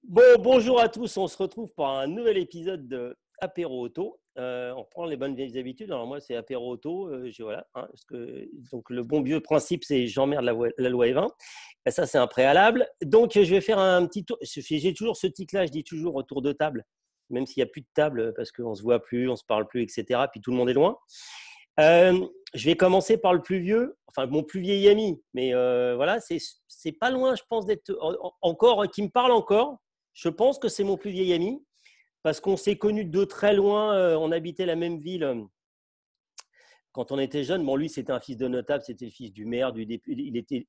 Bon, bonjour à tous, on se retrouve pour un nouvel épisode de Apéro Auto. On reprend les bonnes vieilles habitudes. Alors moi, c'est Apéro Auto. Voilà, parce que, donc le bon vieux principe, c'est j'emmerde la loi Evin. Et ça, c'est un préalable. Donc, je vais faire un petit tour. J'ai toujours ce tic-là, je dis toujours autour de table, même s'il n'y a plus de table, parce qu'on ne se voit plus, on ne se parle plus, etc. Puis tout le monde est loin. Je vais commencer par le plus vieux, enfin mon plus vieil ami. Mais voilà, c'est pas loin, je pense, d'être encore, qui me parle encore. Je pense que c'est mon plus vieil ami parce qu'on s'est connus de très loin. On habitait la même ville quand on était jeune. Bon, lui, c'était un fils de notable, c'était le fils du maire, du député, il était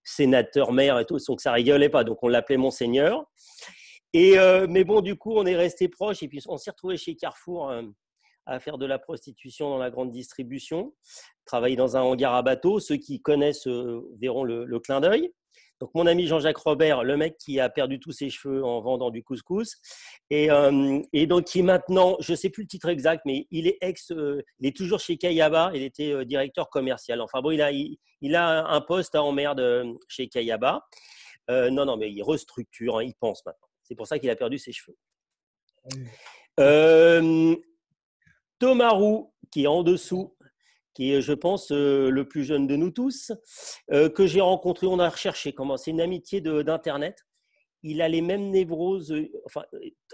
sénateur, maire et tout, donc ça rigolait pas. Donc on l'appelait Monseigneur. Mais bon, du coup, on est restés proches et puis on s'est retrouvés chez Carrefour à faire de la prostitution dans la grande distribution, travailler dans un hangar à bateaux. Ceux qui connaissent verront le clin d'œil. Donc, mon ami Jean-Jacques Robert, le mec qui a perdu tous ses cheveux en vendant du couscous, et donc qui maintenant, je ne sais plus le titre exact, mais il est toujours chez Kayaba, il était directeur commercial. Enfin bon, il a un poste à emmerde chez Kayaba. Non, mais il restructure, hein, il pense maintenant. C'est pour ça qu'il a perdu ses cheveux. Thomas Roux, qui est en dessous, qui est, je pense, le plus jeune de nous tous, que j'ai rencontré, on a recherché comment. C'est une amitié d'Internet. Il a les mêmes névroses. Enfin,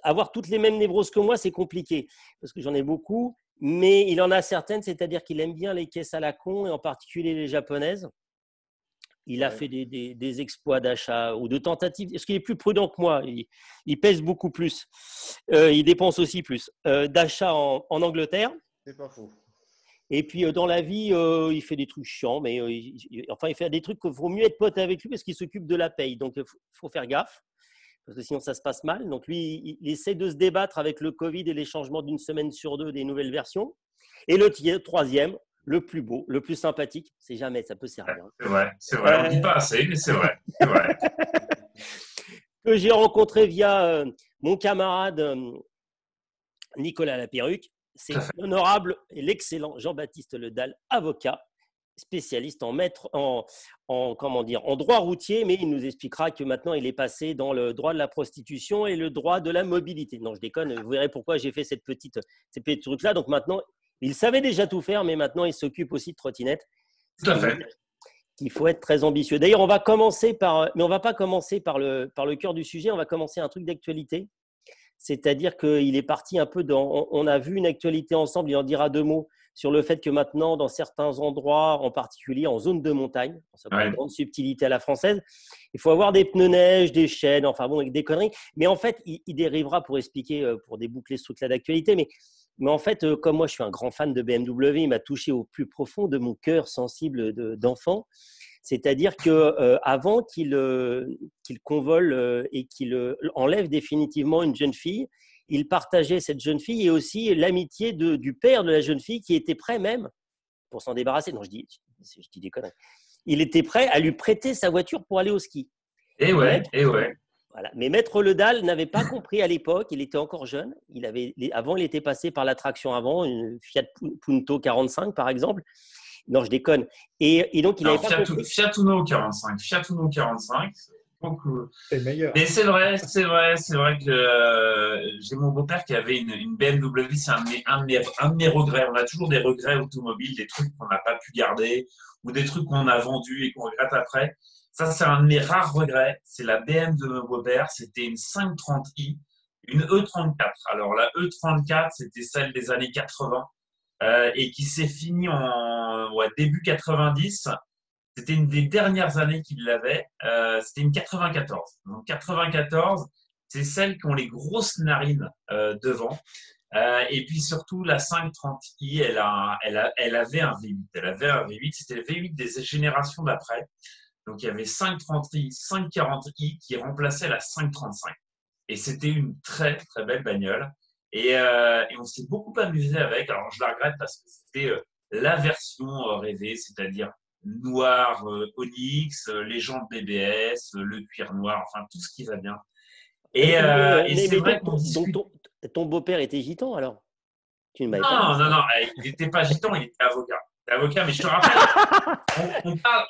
avoir toutes les mêmes névroses que moi, c'est compliqué, parce que j'en ai beaucoup, mais il en a certaines, c'est-à-dire qu'il aime bien les caisses à la con, et en particulier les japonaises. Il a fait des exploits d'achat ou de tentatives. Est-ce qu'il est plus prudent que moi? Il pèse beaucoup plus. Il dépense aussi plus. D'achat en Angleterre. C'est pas faux. Et puis, dans la vie, il fait des trucs chiants, mais il fait des trucs qu'il vaut mieux être pote avec lui parce qu'il s'occupe de la paye. Donc, il faut faire gaffe parce que sinon, ça se passe mal. Donc, lui, il essaie de se débattre avec le Covid et les changements d'une semaine sur deux des nouvelles versions. Et le troisième, le plus beau, le plus sympathique, c'est jamais, ça peut servir. C'est vrai. On ne dit pas assez, mais c'est vrai. C'est vrai. Que j'ai rencontré via mon camarade Nicolas Lapéruque. C'est l'honorable et l'excellent Jean-Baptiste Ledal, avocat, spécialiste en droit routier, mais il nous expliquera que maintenant il est passé dans le droit de la prostitution et le droit de la mobilité. Non, je déconne, vous verrez pourquoi j'ai fait ces petits trucs-là. Donc maintenant, il savait déjà tout faire, mais maintenant il s'occupe aussi de trottinettes. Tout à fait. Il faut être très ambitieux. D'ailleurs, on va commencer mais on ne va pas commencer par le cœur du sujet, on va commencer un truc d'actualité. C'est-à-dire qu'il est parti un peu on a vu une actualité ensemble, il en dira deux mots, sur le fait que maintenant, dans certains endroits, en particulier en zone de montagne, c'est une grande subtilité à la française, il faut avoir des pneus neige, des chaînes, enfin bon, des conneries. Mais en fait, il dérivera pour expliquer, pour déboucler ce truc-là d'actualité. Mais en fait, comme moi, je suis un grand fan de BMW, il m'a touché au plus profond de mon cœur sensible d'enfant. C'est-à-dire qu'avant qu'il convole et qu'il enlève définitivement une jeune fille, il partageait cette jeune fille et aussi l'amitié du père de la jeune fille qui était prêt même, pour s'en débarrasser, non, je dis des conneries, il était prêt à lui prêter sa voiture pour aller au ski. Voilà. Mais Maître Ledal n'avait pas compris à l'époque, il était encore jeune, avant il était passé par l'attraction avant, une Fiat Punto 45 par exemple. Non, je déconne. Et donc, il avait pas compris. Fiat Uno 45. Fiat Uno 45. Donc, c'est meilleur. Mais c'est vrai que j'ai mon beau-père qui avait une BMW. C'est un de mes regrets. On a toujours des regrets automobiles, des trucs qu'on n'a pas pu garder ou des trucs qu'on a vendus et qu'on regrette après. Ça, c'est un de mes rares regrets. C'est la BM de mon beau-père. C'était une 530i, une E34. Alors, la E34, c'était celle des années 80. Et qui s'est fini en début 90. C'était une des dernières années qu'il l'avait. C'était une 94. Donc 94, c'est celles qui ont les grosses narines devant. Et puis surtout, la 530i, elle avait un V8. Elle avait un V8. C'était le V8 des générations d'après. Donc il y avait 530i, 540i qui remplaçaient la 535. Et c'était une très, très belle bagnole. Et on s'est beaucoup amusé avec. Alors, je la regrette parce que c'était la version rêvée, c'est-à-dire noir, onyx, les jantes BBS, le cuir noir, enfin tout ce qui va bien. Et c'est vrai qu'on discute. Ton beau-père était gitan alors? Non, il n'était pas gitan, il était avocat. T'es avocat, mais je te rappelle,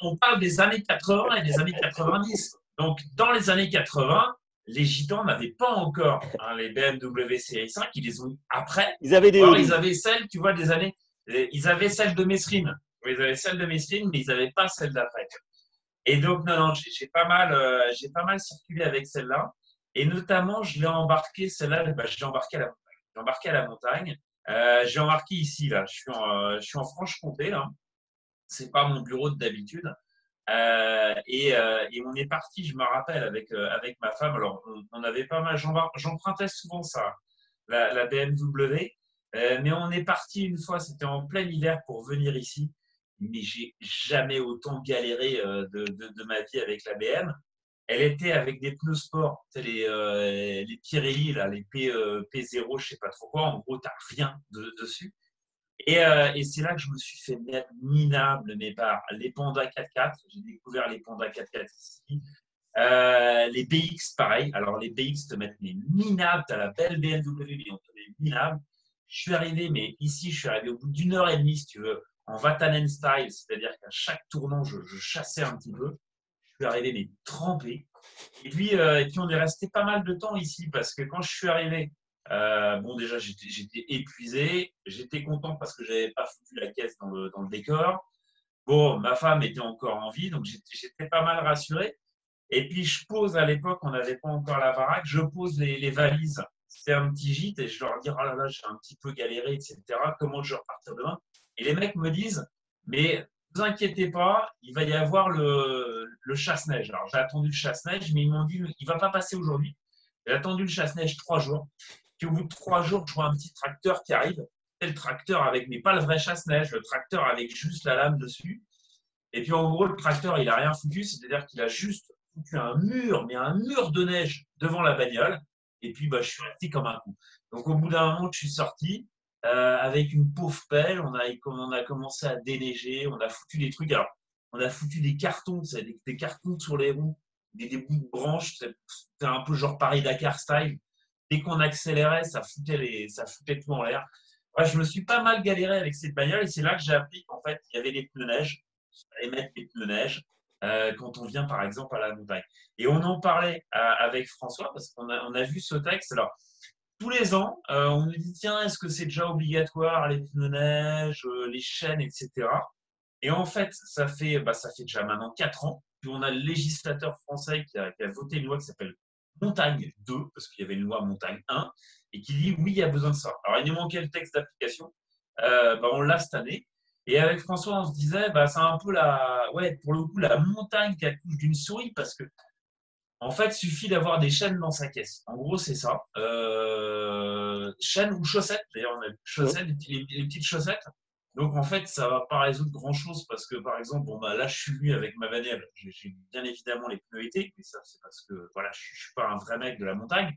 on parle des années 80 et des années 90. Donc, dans les années 80, les Gitans n'avaient pas encore les BMW série 5, ils les ont eu après. Ils avaient des Alors, ils E12. avaient celle, tu vois, des années. Ils avaient celle de Mesrine. Ils avaient celle de Mesrine, mais ils n'avaient pas celle d'après. Et donc, non, j'ai pas mal circulé avec celle-là. Et notamment, je l'ai embarqué, celle-là, je l'ai embarqué à la montagne. J'ai embarqué à la montagne. J'ai embarqué ici, là. Je suis en Franche-Comté, là. C'est pas mon bureau d'habitude. Et on est parti, je me rappelle, avec ma femme. Alors, on avait pas mal, j'empruntais souvent ça, la BMW. Mais on est parti une fois, c'était en plein hiver pour venir ici. Mais j'ai jamais autant galéré de ma vie avec la BM. Elle était avec des pneus sport, les Pirelli, là, les P0, je sais pas trop quoi. En gros, tu n'as rien dessus. Et c'est là que je me suis fait mettre minable, mais par les Panda 4x4. J'ai découvert les Panda 4x4 ici. Les BX, pareil. Alors, les BX te mettent mais minable. Tu as la belle BMW, mais on te met minable. Je suis arrivé, mais ici, je suis arrivé au bout d'une heure et demie, si tu veux, en Vatanen style, c'est-à-dire qu'à chaque tournant, je chassais un petit peu. Je suis arrivé, mais trempé. Et puis, on est resté pas mal de temps ici, parce que quand je suis arrivé, bon, déjà, j'étais épuisé. J'étais content parce que j'avais pas foutu la caisse dans le décor. Bon, ma femme était encore en vie, donc j'étais pas mal rassuré. Et puis, je pose à l'époque, on n'avait pas encore la baraque, je pose les valises. C'était un petit gîte et je leur dis, oh là là, j'ai un petit peu galéré, etc. Comment je vais repartir demain? Et les mecs me disent, mais ne vous inquiétez pas, il va y avoir le chasse-neige. Alors, j'ai attendu le chasse-neige, mais ils m'ont dit, il ne va pas passer aujourd'hui. J'ai attendu le chasse-neige 3 jours. Puis au bout de 3 jours, je vois un petit tracteur qui arrive. C'est le tracteur avec, mais pas le vrai chasse-neige, le tracteur avec juste la lame dessus. Et puis en gros, le tracteur, il n'a rien foutu, c'est-à-dire qu'il a juste foutu un mur, mais un mur de neige devant la bagnole. Et puis, je suis resté comme un coup. Donc au bout d'un moment, je suis sorti avec une pauvre pelle. On a commencé à déneiger, on a foutu des trucs. Alors, on a foutu des cartons, des cartons sur les roues, des bouts de branches. C'était un peu genre Paris-Dakar style. Dès qu'on accélérait, ça foutait tout en l'air. Ouais, je me suis pas mal galéré avec cette bagnole et c'est là que j'ai appris qu'en fait, il y avait des pneus neige. Il fallait mettre des pneus neige quand on vient, par exemple, à la montagne. Et on en parlait avec François parce on a vu ce texte. Alors, tous les ans, on nous dit, tiens, est-ce que c'est déjà obligatoire, les pneus neige, les chaînes, etc. Et en fait, ça fait déjà maintenant 4 ans. Puis on a le législateur français qui a voté une loi qui s'appelle Montagne 2, parce qu'il y avait une loi Montagne 1, et qui dit oui, il y a besoin de ça. Alors, il nous manquait le texte d'application. On l'a cette année. Et avec François, on se disait, c'est un peu pour le coup, la montagne qui accouche d'une souris, parce que en fait, il suffit d'avoir des chaînes dans sa caisse. En gros, c'est ça. Chaînes ou chaussettes. D'ailleurs, on a chaussettes, les petites chaussettes. Donc, en fait, ça ne va pas résoudre grand-chose parce que, par exemple, là, je suis venu avec ma bagnole. J'ai bien évidemment les pneus été, mais ça, c'est parce que voilà, je ne suis pas un vrai mec de la montagne.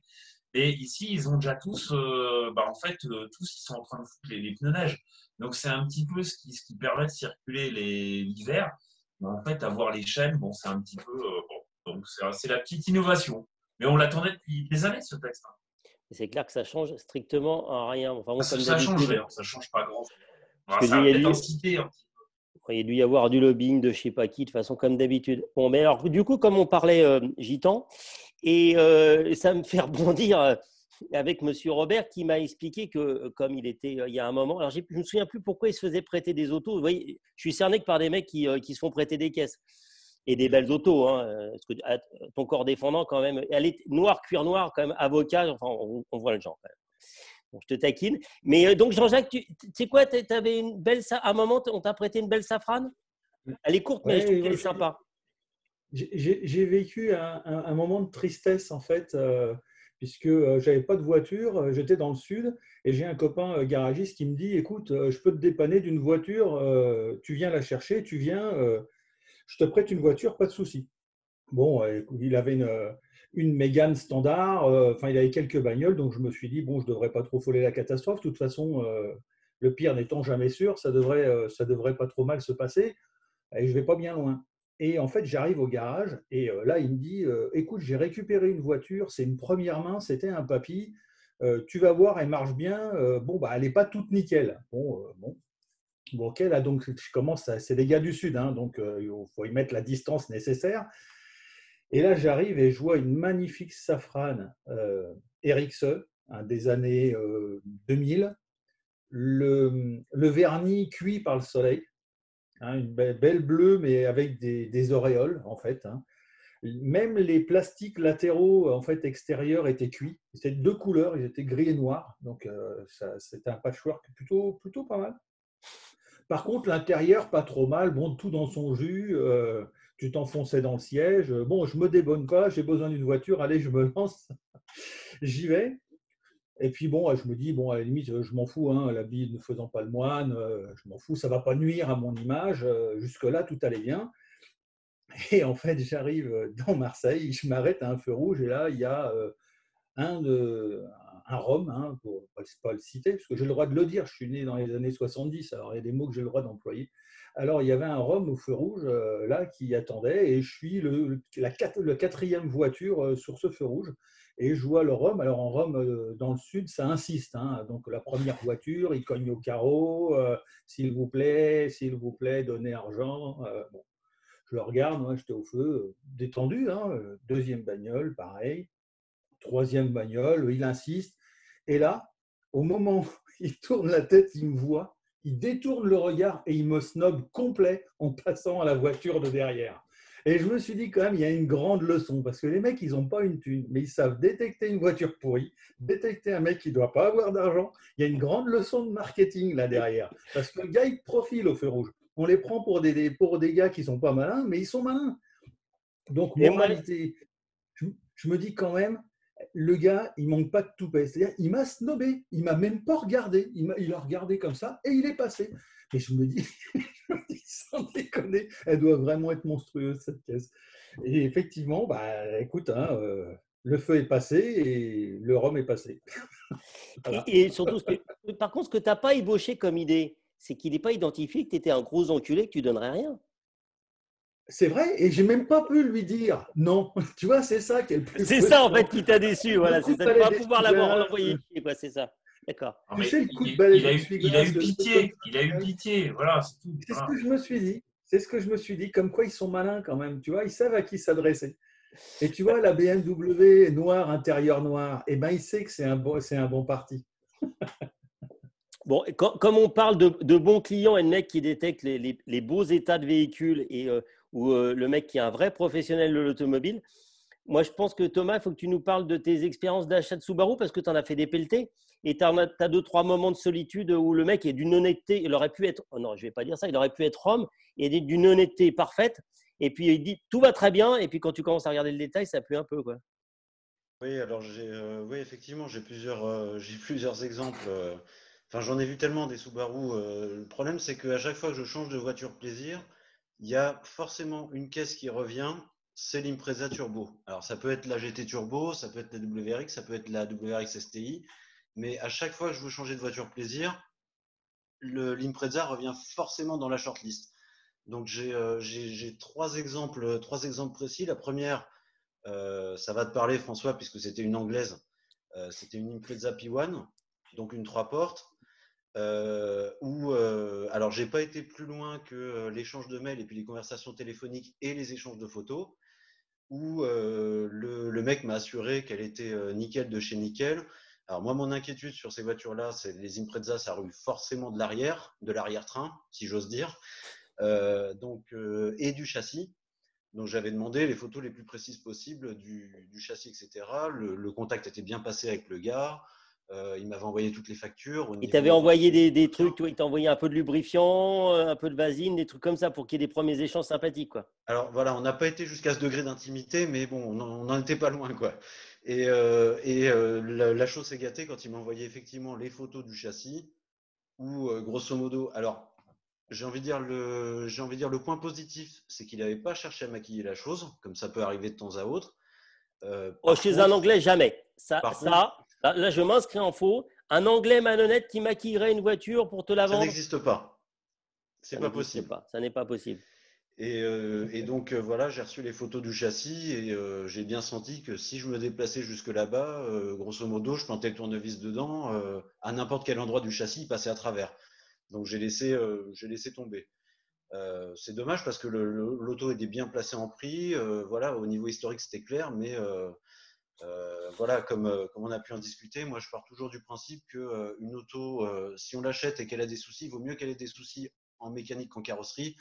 Et ici, ils ont déjà tous, tous, ils sont en train de foutre les pneus neige. Donc, c'est un petit peu ce qui permet de circuler l'hiver. Mais en fait, avoir les chaînes, bon, c'est un petit peu. Donc, c'est la petite innovation. Mais on l'attendait depuis des années, ce texte. C'est clair que ça change strictement rien. Enfin, moi, comme Ça change d'habitude. rien, ça change pas grand-chose. Parce que Ça va peut-être inciter un petit peu. il y a dû y avoir du lobbying de je sais pas qui, de façon comme d'habitude. Bon, mais alors, du coup, comme on parlait gitan, et ça me fait rebondir avec Monsieur Robert qui m'a expliqué que, comme il était il y a un moment, alors je ne me souviens plus pourquoi il se faisait prêter des autos. Vous voyez, je suis cerné que par des mecs qui se font prêter des caisses. Et des belles autos, hein, parce que ton corps défendant, quand même, elle est noire, cuir noir, quand même, avocat, enfin, on voit le genre. Quand même. Bon, je te taquine. Mais donc, Jean-Jacques, tu sais quoi, tu avais une belle. À un moment, on t'a prêté une belle safrane. Elle est courte, mais je trouve qu'elle est sympa. J'ai vécu un moment de tristesse, en fait, puisque je n'avais pas de voiture, j'étais dans le sud, et j'ai un copain garagiste qui me dit, écoute, je peux te dépanner d'une voiture, tu viens la chercher, tu viens, je te prête une voiture, pas de souci. Bon, il avait une Mégane standard, il avait quelques bagnoles, donc je me suis dit, bon, je ne devrais pas trop frôler la catastrophe. De toute façon, le pire n'étant jamais sûr, ça devrait pas trop mal se passer, et je ne vais pas bien loin. Et en fait, j'arrive au garage, et là, il me dit, écoute, j'ai récupéré une voiture, c'est une première main, c'était un papy, tu vas voir, elle marche bien, elle n'est pas toute nickel. Bon. Bon, ok, là, donc, je commence, c'est des gars du Sud, hein, donc il faut y mettre la distance nécessaire. Et là, j'arrive et je vois une magnifique safrane Ericsson, hein, des années 2000, le vernis cuit par le soleil, hein, une belle bleue, mais avec des auréoles, en fait, hein. Même les plastiques latéraux en fait, extérieurs étaient cuits. C'était deux couleurs, ils étaient gris et noir. Donc, c'était un patchwork plutôt pas mal. Par contre, l'intérieur, pas trop mal. Bon, tout dans son jus. Tu t'enfonçais dans le siège. Bon, je me débonne pas, j'ai besoin d'une voiture. Allez, je me lance. J'y vais. Et puis, bon, je me dis, bon, à la limite, je m'en fous, hein, l'habit ne faisant pas le moine, je m'en fous, ça ne va pas nuire à mon image. Jusque-là, tout allait bien. Et en fait, j'arrive dans Marseille, je m'arrête à un feu rouge et là, il y a un, un Rome, hein, pour ne pas le citer, parce que j'ai le droit de le dire, je suis né dans les années 70, alors il y a des mots que j'ai le droit d'employer. Alors, il y avait un Rome au feu rouge, là, qui attendait, et je suis la quatrième voiture sur ce feu rouge, et je vois le Rome. Alors, en Rome, dans le sud, ça insiste, hein, donc la première voiture, il cogne au carreau, s'il vous plaît, donnez argent. Bon. Je le regarde, moi j'étais au feu, détendu, hein, deuxième bagnole, pareil, troisième bagnole, il insiste. Et là, au moment où il tourne la tête, il me voit, il détourne le regard et il me snob complet en passant à la voiture de derrière. Et je me suis dit quand même, il y a une grande leçon, parce que les mecs, ils n'ont pas une thune, mais ils savent détecter une voiture pourrie, détecter un mec qui ne doit pas avoir d'argent. Il y a une grande leçon de marketing là derrière, parce que le gars, il te profile au feu rouge. On les prend pour des gars qui ne sont pas malins, mais ils sont malins. Donc, Et moi, moralité, je me dis quand même, le gars, il manque pas de toupet. C'est-à-dire, il m'a snobé, il m'a même pas regardé. Il a regardé comme ça et il est passé. Et je me dis, sans déconner, elle doit vraiment être monstrueuse, cette caisse. Et effectivement, bah, écoute, hein, le feu est passé et le rhum est passé. Voilà. et surtout, par contre, ce que tu n'as pas ébauché comme idée, c'est qu'il n'est pas identifié que tu étais un gros enculé, que tu donnerais rien. C'est vrai, et j'ai même pas pu lui dire non. Tu vois, c'est ça qui est le plus C'est ça, en frustrant. fait, qui t'a déçu. Voilà, c'est Le coup de ça. Tu balai vas pouvoir d'essuie-glace. l'envoyer chier, quoi, c'est ça. D'accord. Non, Tu mais sais, le coup de balai il a d'essuie-glace. eu pitié. Il a eu pitié. Voilà, c'est tout. C'est ce Voilà. que je me suis dit. C'est ce que je me suis dit. Comme quoi, ils sont malins quand même. Tu vois, ils savent à qui s'adresser. Et tu vois, la BMW noire, intérieur noir, eh ben, il sait que c'est un bon parti. Bon, comme on parle de bons clients et de mecs qui détectent les beaux états de véhicule et ou le mec qui est un vrai professionnel de l'automobile, moi, je pense que Thomas, il faut que tu nous parles de tes expériences d'achat de Subaru parce que tu en as fait des pelletés et tu as deux, trois moments de solitude où le mec est d'une honnêteté. Il aurait pu être, oh non, je ne vais pas dire ça, il aurait pu être homme et d'une honnêteté parfaite. Et puis, il dit tout va très bien. Et puis, quand tu commences à regarder le détail, ça pue un peu, quoi. Oui, alors oui, effectivement, j'ai plusieurs exemples. Enfin, j'en ai vu tellement des Subaru. Le problème, c'est qu'à chaque fois que je change de voiture plaisir, il y a forcément une caisse qui revient, c'est l'Impreza Turbo. Alors, ça peut être la GT Turbo, ça peut être la WRX, ça peut être la WRX STI, mais à chaque fois que je veux changer de voiture plaisir, l'Impreza revient forcément dans la shortlist. Donc, j'ai trois exemples précis. La première, ça va te parler, François, puisque c'était une anglaise. C'était une Impreza P1, donc une 3 portes. Alors, j'ai pas été plus loin que l'échange de mails et puis les conversations téléphoniques et les échanges de photos, où le mec m'a assuré qu'elle était nickel de chez nickel. Alors moi, mon inquiétude sur ces voitures-là, c'est les Impreza, ça roule forcément de l'arrière-train, si j'ose dire, et du châssis. Donc j'avais demandé les photos les plus précises possibles du châssis, etc. Le contact était bien passé avec le gars. Il m'avait envoyé toutes les factures. Il t'avait envoyé des trucs, il t'a envoyé un peu de lubrifiant, un peu de vasine, des trucs comme ça pour qu'il y ait des premiers échanges sympathiques, quoi. Alors voilà, on n'a pas été jusqu'à ce degré d'intimité, mais bon, on n'en était pas loin, quoi. La chose s'est gâtée quand il m'a envoyé effectivement les photos du châssis, où grosso modo, alors j'ai envie de dire le point positif, c'est qu'il n'avait pas cherché à maquiller la chose, comme ça peut arriver de temps à autre. Chez un Anglais, jamais. Là, je m'inscris en faux. Un Anglais malhonnête qui maquillerait une voiture pour te la ça vendre. n'existe pas. C'est pas possible. Ça n'est pas possible. Et donc voilà, j'ai reçu les photos du châssis et j'ai bien senti que si je me déplaçais jusque là-bas, grosso modo, je plantais le tournevis dedans, à n'importe quel endroit du châssis, il passait à travers. Donc j'ai laissé tomber. C'est dommage parce que l'auto était bien placé en prix. Voilà, au niveau historique, c'était clair, mais voilà, comme on a pu en discuter, moi je pars toujours du principe que une auto, si on l'achète et qu'elle a des soucis, il vaut mieux qu'elle ait des soucis en mécanique qu'en carrosserie.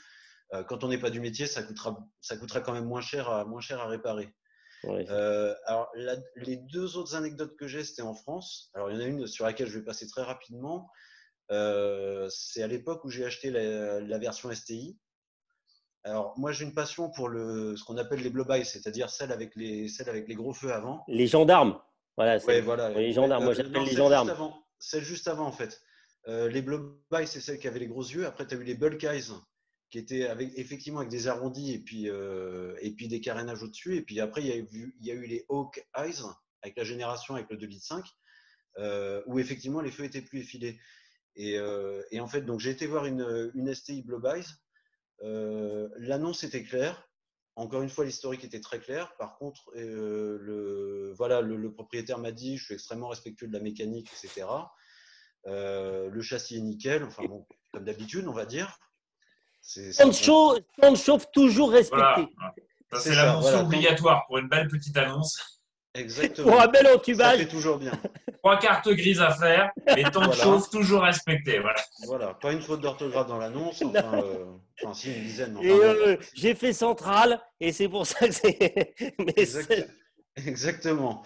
Quand on n'est pas du métier, ça coûtera quand même moins cher à réparer. Ouais. Alors, les deux autres anecdotes que j'ai, c'était en France. Alors, il y en a une sur laquelle je vais passer très rapidement. C'est à l'époque où j'ai acheté la version STI. Alors, moi, j'ai une passion pour ce qu'on appelle les blow-by, c'est-à-dire celles avec les gros feux avant. Les gendarmes. Voilà, Ouais, voilà. les Ouais, gendarmes. Moi, j'appelle non, les gendarmes. celle juste avant, en fait. Les blow-by, c'est celles qui avaient les gros yeux. Après, tu as eu les bulk eyes, qui étaient effectivement avec des arrondis et puis des carénages au-dessus. Et puis après, il y a eu les hawk eyes, avec la génération avec le 2,5 litres, où effectivement les feux étaient plus effilés. Et en fait, donc j'ai été voir une STI blow-by. L'annonce était claire. Encore une fois, l'historique était très clair. Par contre, le propriétaire m'a dit, je suis extrêmement respectueux de la mécanique, etc. Le châssis est nickel. Enfin bon, comme d'habitude, on va dire. Temps de chauffe toujours Voilà. respecté. Ça, C'est c'est ça, l'annonce voilà. obligatoire pour une belle petite annonce. Pour un Exactement. bel Ça entubage. fait toujours bien. 3 cartes grises à faire, mais temps de Voilà. chauffe toujours respecté. Voilà. Voilà. Pas une faute d'orthographe dans l'annonce. Enfin, si, une dizaine. Et Enfin, bon. j'ai fait centrale et c'est pour ça que c'est. Mais Exactement.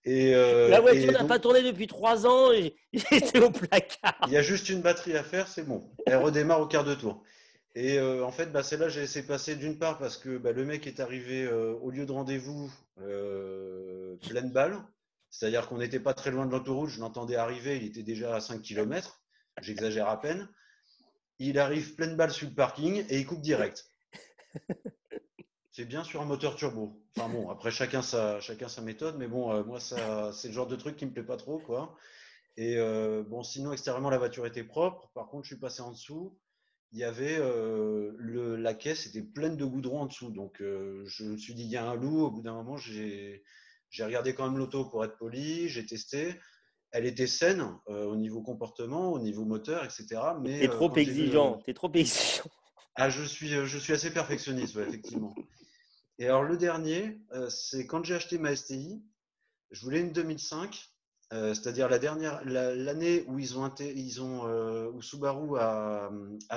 la voiture Et n'a pas donc, tourné depuis 3 ans et j'étais au placard. il y a juste une batterie à faire, c'est bon. Elle redémarre au quart de tour. Et en fait, celle-là, j'ai laissé passer d'une part parce que le mec est arrivé au lieu de rendez-vous pleine balle. C'est-à-dire qu'on n'était pas très loin de l'autoroute. Je l'entendais arriver, il était déjà à 5 km. J'exagère à peine. Il arrive pleine balle sur le parking et il coupe direct. C'est bien sur un moteur turbo. Enfin bon, après chacun sa méthode, mais bon, moi c'est le genre de truc qui me plaît pas trop, quoi. Et bon, sinon extérieurement la voiture était propre. Par contre, je suis passé en dessous. Il y avait la caisse était pleine de goudron en dessous. Donc je me suis dit il y a un loup. Au bout d'un moment, j'ai regardé quand même l'auto pour être poli. J'ai testé. Elle était saine au niveau comportement, au niveau moteur, etc. Mais T'es trop quand j'ai vu, exigeant. T'es trop exigeant. je suis assez perfectionniste, ouais, effectivement. Et alors le dernier, c'est quand j'ai acheté ma STI, je voulais une 2005, c'est-à-dire l'année où où Subaru a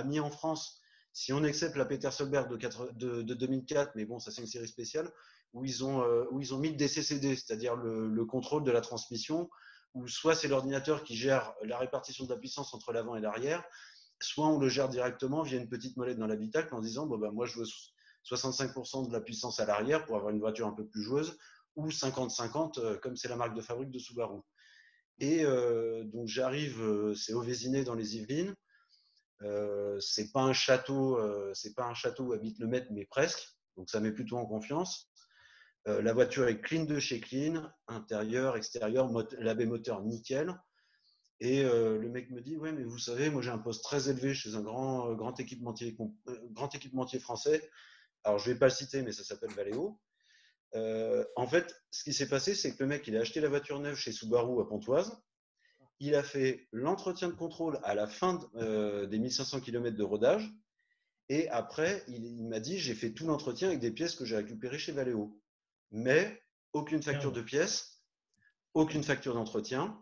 mis en France, si on accepte la Petersolberg de 2004, mais bon, ça c'est une série spéciale, où ils ont mis le DCCD, c'est-à-dire le contrôle de la transmission, où soit c'est l'ordinateur qui gère la répartition de la puissance entre l'avant et l'arrière, soit on le gère directement via une petite molette dans l'habitacle en disant bon, moi je veux 65% de la puissance à l'arrière pour avoir une voiture un peu plus joueuse, ou 50-50 comme c'est la marque de fabrique de Subaru. Et donc j'arrive, c'est au Vésiné dans les Yvelines. C'est pas un château où habite le maître, mais presque. Donc ça met plutôt en confiance. La voiture est clean de chez clean, intérieur, extérieur, la baie moteur nickel. Et le mec me dit ouais, mais vous savez, moi j'ai un poste très élevé chez un grand équipementier français. Alors je vais pas le citer, mais ça s'appelle Valeo. En fait, ce qui s'est passé, c'est que le mec, il a acheté la voiture neuve chez Subaru à Pontoise. Il a fait l'entretien de contrôle à la fin des 1500 km de rodage. Et après, il m'a dit, j'ai fait tout l'entretien avec des pièces que j'ai récupérées chez Valeo. Mais aucune facture de pièces, aucune facture d'entretien.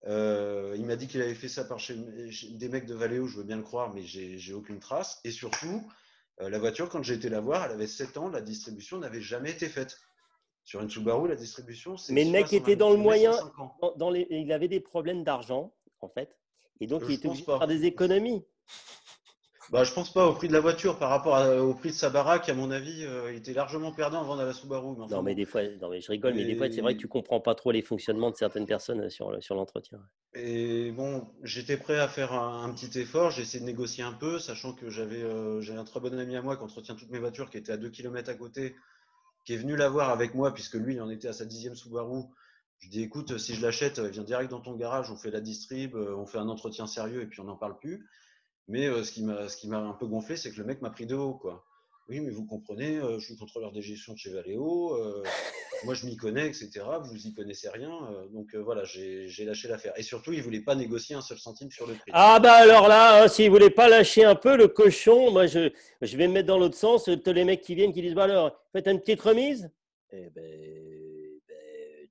Il m'a dit qu'il avait fait ça par chez des mecs de Valeo, je veux bien le croire, mais j'ai aucune trace. Et surtout, la voiture, quand j'ai été la voir, elle avait 7 ans, la distribution n'avait jamais été faite. Sur une Subaru, la distribution, c'est Mais le mec était dans le moyen. Il avait des problèmes d'argent, en fait. Et donc, il était obligé de faire des économies. Je pense pas au prix de la voiture par rapport au prix de sa baraque. À mon avis, il était largement perdant en vendant la Subaru. Mais enfin, non, mais des fois, je rigole, mais des fois, c'est vrai que tu comprends pas trop les fonctionnements de certaines personnes sur l'entretien. Et bon, j'étais prêt à faire un petit effort. J'ai essayé de négocier un peu, sachant que j'avais un très bon ami à moi qui entretient toutes mes voitures, qui était à 2 km à côté, qui est venu la voir avec moi, puisque lui, il en était à sa 10e Subaru. Je dis, écoute, si je l'achète, viens direct dans ton garage, on fait la distrib, on fait un entretien sérieux et puis on n'en parle plus. Mais ce qui m'a un peu gonflé, c'est que le mec m'a pris de haut, quoi. Oui, mais vous comprenez, je suis contrôleur des gestions de chez Valeo. moi, je m'y connais, etc. Vous y connaissez rien. Donc, voilà, j'ai lâché l'affaire. Et surtout, il ne voulait pas négocier un seul centime sur le prix. Ah bah alors là, hein, s'il voulait pas lâcher un peu le cochon, moi je vais me mettre dans l'autre sens. T'as les mecs qui viennent qui disent bah alors, faites une petite remise. Eh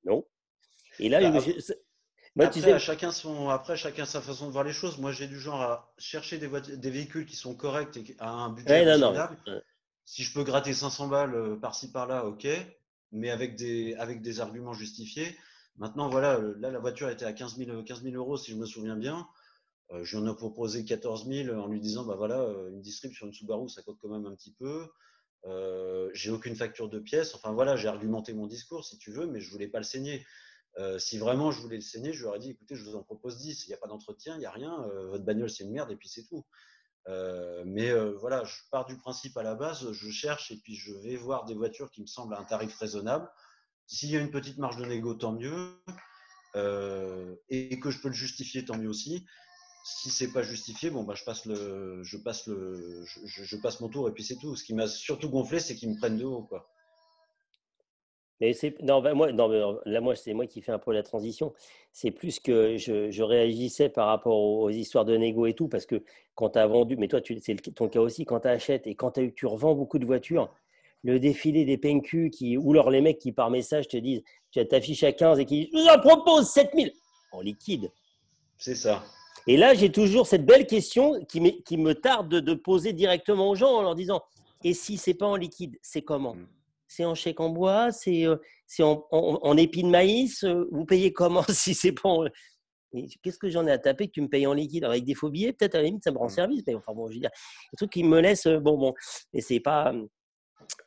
non. Et là, Bah, moi, tu sais, après, chacun sa façon de voir les choses. Moi, j'ai du genre à chercher des véhicules qui sont corrects et à un budget ouais, non, non. raisonnable. Si je peux gratter 500 balles par-ci par-là, ok, mais avec des arguments justifiés. Maintenant, voilà, là, la voiture était à 15 000 euros, si je me souviens bien. Je lui en ai proposé 14 000 en lui disant, bah voilà, une distrib sur une Subaru, ça coûte quand même un petit peu. J'ai aucune facture de pièces. Enfin voilà, j'ai argumenté mon discours, si tu veux, mais je voulais pas le saigner. Si vraiment je voulais le saigner, je lui aurais dit, écoutez, je vous en propose 10. Il n'y a pas d'entretien, il n'y a rien. Votre bagnole, c'est une merde, et puis c'est tout. Mais voilà, je pars du principe à la base, je cherche et puis je vais voir des voitures qui me semblent à un tarif raisonnable. S'il y a une petite marge de négo, tant mieux. Et que je peux le justifier, tant mieux aussi. Si c'est pas justifié, bon bah je passe mon tour et puis c'est tout. Ce qui m'a surtout gonflé, c'est qu'ils me prennent de haut, quoi. mais non, bah, moi, non, mais là, moi, c'est moi qui fais un peu la transition. C'est plus que je réagissais par rapport aux histoires de négo et tout, parce que quand tu as vendu, mais toi, c'est ton cas aussi, quand tu achètes et quand tu revends beaucoup de voitures, le défilé des PNQ ou alors les mecs qui par message te disent, tu t'affiches à 15 et qui disent, je vous en propose 7000 en liquide. C'est ça. Et là, j'ai toujours cette belle question qui me tarde de poser directement aux gens en leur disant, et si c'est pas en liquide, c'est comment ? C'est en chèque en bois, c'est en épis de maïs. Vous payez comment si c'est pas en... Qu'est-ce que j'en ai à taper que tu me payes en liquide avec des faux billets? Peut-être à la limite, ça me rend service. Mais enfin bon, je veux dire, le truc qui me laisse bon. Et c'est pas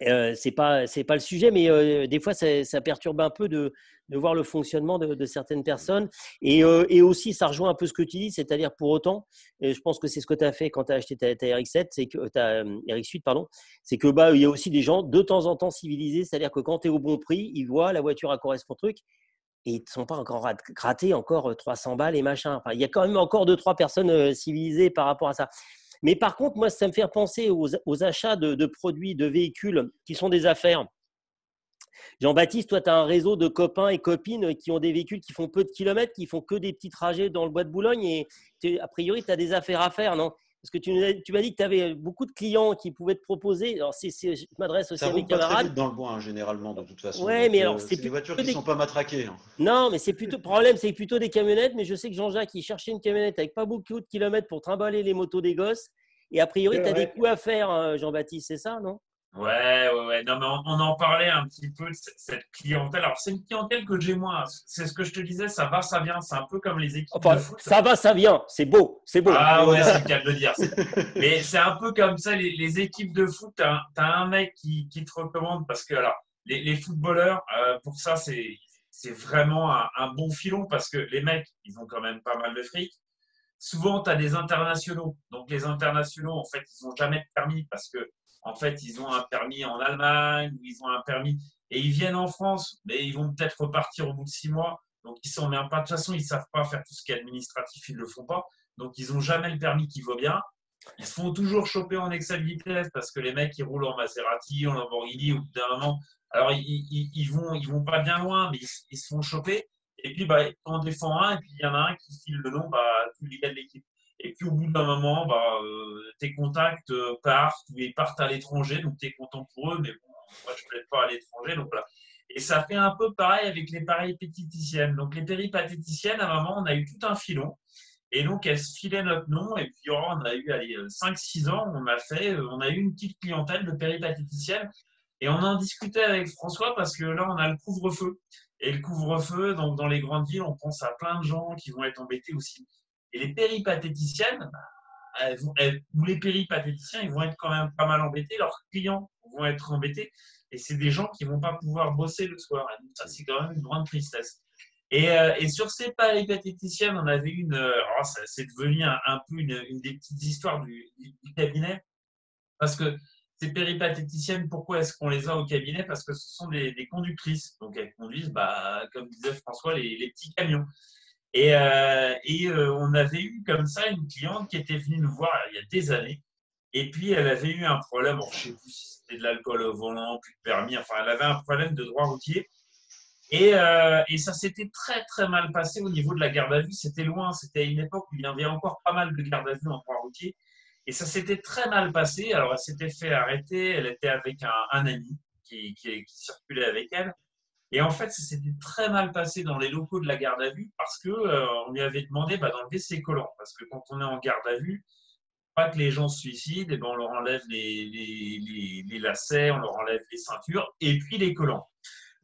le sujet, mais des fois, ça perturbe un peu de voir le fonctionnement de certaines personnes. Et aussi, ça rejoint un peu ce que tu dis, c'est-à-dire pour autant, et je pense que c'est ce que tu as fait quand tu as acheté ta RX-7, c'est que RX-8, pardon, c'est que il y a aussi des gens de temps en temps civilisés, c'est-à-dire que quand tu es au bon prix, ils voient la voiture à correspond truc et ils ne sont pas encore grattés encore 300 balles et machin. Enfin, il y a quand même encore 2-3 personnes civilisées par rapport à ça. Mais par contre, moi, ça me fait penser aux achats de produits, de véhicules qui sont des affaires. Jean-Baptiste, toi, tu as un réseau de copains et copines qui ont des véhicules qui font peu de kilomètres, qui font que des petits trajets dans le bois de Boulogne. Et a priori, tu as des affaires à faire, non ? Parce que tu m'as dit que tu avais beaucoup de clients qui pouvaient te proposer. Alors, je m'adresse aussi à mes camarades. Ça roule pas très vite dans le bois, hein, généralement, de toute façon. Ouais, mais alors, c'est des voitures qui ne sont pas matraquées. Hein. Non, mais le problème, c'est plutôt des camionnettes. Mais je sais que Jean-Jacques, il cherchait une camionnette avec pas beaucoup de kilomètres pour trimballer les motos des gosses. Et a priori, tu as des coups à faire, Jean-Baptiste, c'est ça, non ? Ouais. Non, mais on en parlait un petit peu de cette clientèle. Alors, c'est une clientèle que j'ai moins. C'est ce que je te disais, ça va, ça vient. C'est un peu comme les équipes de foot. Ça va, ça vient. C'est beau. Ah ouais, c'est le cas de le dire. Mais c'est un peu comme ça, les équipes de foot. Tu as un mec qui te recommande parce que, alors, les footballeurs, pour ça, c'est vraiment un bon filon parce que les mecs, ils ont quand même pas mal de fric. Souvent, tu as des internationaux. Donc, les internationaux, en fait, ils n'ont jamais de permis parce que, en fait, ils ont un permis en Allemagne ou ils ont un permis et ils viennent en France, mais ils vont peut-être repartir au bout de 6 mois. Donc, ils ne s'en mettent pas. De toute façon, ils ne savent pas faire tout ce qui est administratif, ils ne le font pas. Donc, ils n'ont jamais le permis qui vaut bien. Ils se font toujours choper en excès de vitesse parce que les mecs, ils roulent en Maserati, en Lamborghini au bout d'un moment. Alors, ils vont pas bien loin, mais ils se font choper. Et puis, on défend un, et puis il y en a un qui file le nom, tous les gars de l'équipe. Et puis, au bout d'un moment, tes contacts partent, ou ils partent à l'étranger, donc tu es content pour eux, mais bon, moi, je ne plaide pas à l'étranger, donc voilà. Et ça fait un peu pareil avec les péripatéticiennes. Donc, les péripatéticiennes, à un moment, on a eu tout un filon. Et donc, elles se filaient notre nom, et puis on a eu 5-6 ans, on a eu une petite clientèle de péripatéticiennes. Et on en discutait avec François parce que là, on a le couvre-feu. Et le couvre-feu, donc dans les grandes villes, on pense à plein de gens qui vont être embêtés aussi. Et les péripatéticiennes, ou les péripatéticiens, ils vont être quand même pas mal embêtés. Leurs clients vont être embêtés. Et c'est des gens qui ne vont pas pouvoir bosser le soir. Et donc, ça, c'est quand même une grande tristesse. Et sur ces péripatéticiennes, on avait c'est devenu un peu une des petites histoires du cabinet. Parce que ces péripatéticiennes, pourquoi est-ce qu'on les a au cabinet? Parce que ce sont des conductrices. Donc, elles conduisent, comme disait François, les petits camions. Et on avait eu comme ça une cliente qui était venue nous voir il y a des années. Et puis, elle avait eu un problème, je ne sais plus si c'était de l'alcool au volant, plus de permis. Enfin, elle avait un problème de droit routier. Et ça s'était très, très mal passé au niveau de la garde à vue. C'était loin, c'était à une époque où il y avait encore pas mal de garde à vue en droit routier. Et ça s'était très mal passé. Alors, elle s'était fait arrêter. Elle était avec un ami qui circulait avec elle. Et en fait, ça s'était très mal passé dans les locaux de la garde à vue parce que on lui avait demandé d'enlever ses collants. Parce que quand on est en garde à vue, pas que les gens se suicident, et ben on leur enlève les lacets, on leur enlève les ceintures et puis les collants.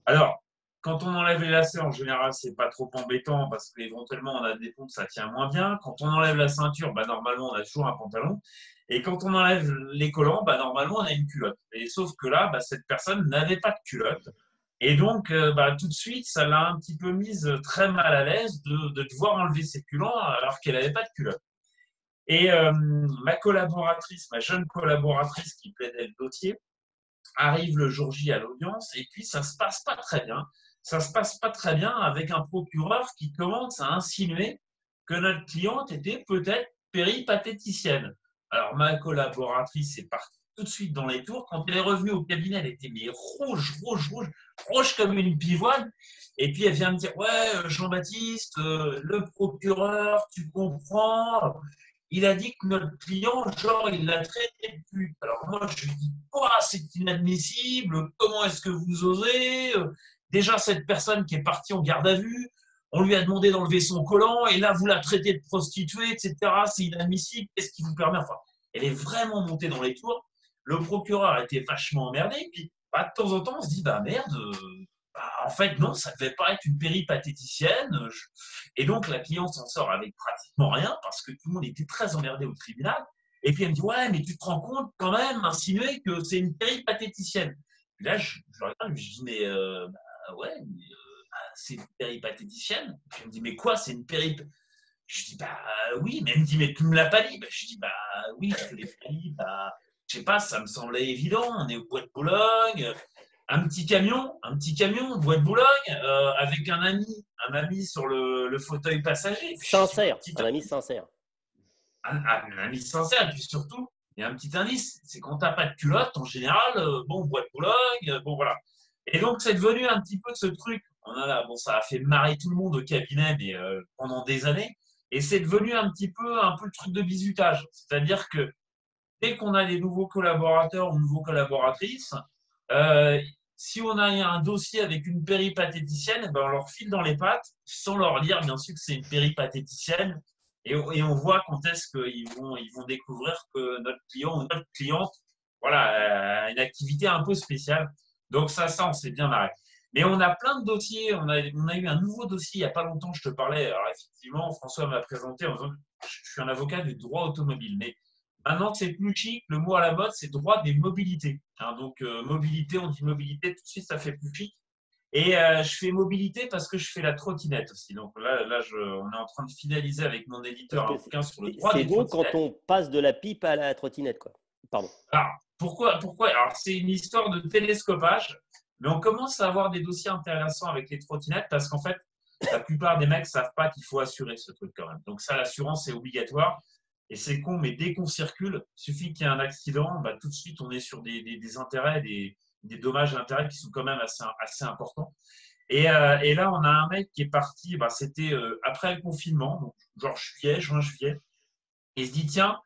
Alors, quand on enlève les lacets, en général, c'est pas trop embêtant parce qu'éventuellement, on a des pompes, ça tient moins bien. Quand on enlève la ceinture, normalement, on a toujours un pantalon. Et quand on enlève les collants, normalement, on a une culotte. Et sauf que là, cette personne n'avait pas de culotte. Et donc, tout de suite, ça l'a un petit peu mise très mal à l'aise de devoir enlever ses culottes alors qu'elle n'avait pas de culotte. Et ma jeune collaboratrice qui plaidait le dossier, arrive le jour J à l'audience et puis ça se passe pas très bien. Ça se passe pas très bien avec un procureur qui commence à insinuer que notre cliente était peut-être péripatéticienne. Alors ma collaboratrice est partie tout de suite dans les tours. Quand elle est revenue au cabinet, elle était rouge comme une pivoine. Et puis elle vient me dire, ouais, Jean-Baptiste, le procureur, tu comprends, il a dit que notre client, il l'a traité de pute. Alors moi, je lui dis, c'est inadmissible, comment est-ce que vous osez? Déjà, cette personne qui est partie en garde à vue, on lui a demandé d'enlever son collant, et là, vous la traitez de prostituée, etc. C'est inadmissible, qu'est-ce qui vous permet? Enfin, elle est vraiment montée dans les tours. Le procureur était vachement emmerdé, puis de temps en temps, on se dit, merde, en fait, non, ça ne devait pas être une péripatéticienne. Et donc, la cliente s'en sort avec pratiquement rien parce que tout le monde était très emmerdé au tribunal. Et puis, elle me dit, ouais, mais tu te rends compte quand même, insinuer que c'est une péripatéticienne. Puis là, je regarde, je dis, mais ouais, c'est une péripatéticienne. Puis elle me dit, mais quoi, c'est une péripatéticienne? Je dis, oui, mais elle me dit, mais tu ne me l'as pas dit. Je dis, oui, je te l'ai pas dit. Je sais pas, ça me semblait évident. On est au Bois de Boulogne. Un petit camion, Bois de Boulogne, avec un ami sur le fauteuil passager. Sincère, un ami sincère. Un ami sincère, et puis surtout, il y a un petit indice, c'est quand tu n'as pas de culotte, en général, Bois de Boulogne, voilà. Et donc, c'est devenu un petit peu ce truc. Ça a fait marrer tout le monde au cabinet, mais pendant des années. Et c'est devenu un peu le truc de bizutage. C'est-à-dire que dès qu'on a des nouveaux collaborateurs ou nouveaux collaboratrices, si on a un dossier avec une péripatéticienne, on leur file dans les pattes sans leur dire bien sûr que c'est une péripatéticienne et on voit quand est-ce qu'ils vont découvrir que notre client ou notre cliente a une activité un peu spéciale. Donc ça on s'est bien marré. Mais on a plein de dossiers. On a eu un nouveau dossier il n'y a pas longtemps, je te parlais. Alors effectivement, François m'a présenté en disant que je suis un avocat du droit automobile. Mais maintenant, c'est plus chic. Le mot à la mode, c'est droit des mobilités. Donc, mobilité, on dit mobilité, tout de suite, ça fait plus chic. Et je fais mobilité parce que je fais la trottinette aussi. Donc là on est en train de finaliser avec mon éditeur un bouquin sur le droit des trottinettes. C'est bon quand on passe de la pipe à la trottinette, quoi. Pardon. Alors, pourquoi? Alors, c'est une histoire de télescopage, mais on commence à avoir des dossiers intéressants avec les trottinettes parce qu'en fait, la plupart des mecs ne savent pas qu'il faut assurer ce truc quand même. Donc ça, l'assurance est obligatoire. Et c'est con, mais dès qu'on circule, il suffit qu'il y ait un accident, tout de suite, on est sur des intérêts, des dommages et intérêts qui sont quand même assez importants. Et là, on a un mec qui est parti, c'était après le confinement, donc genre juin, juillet. Et il se dit, tiens,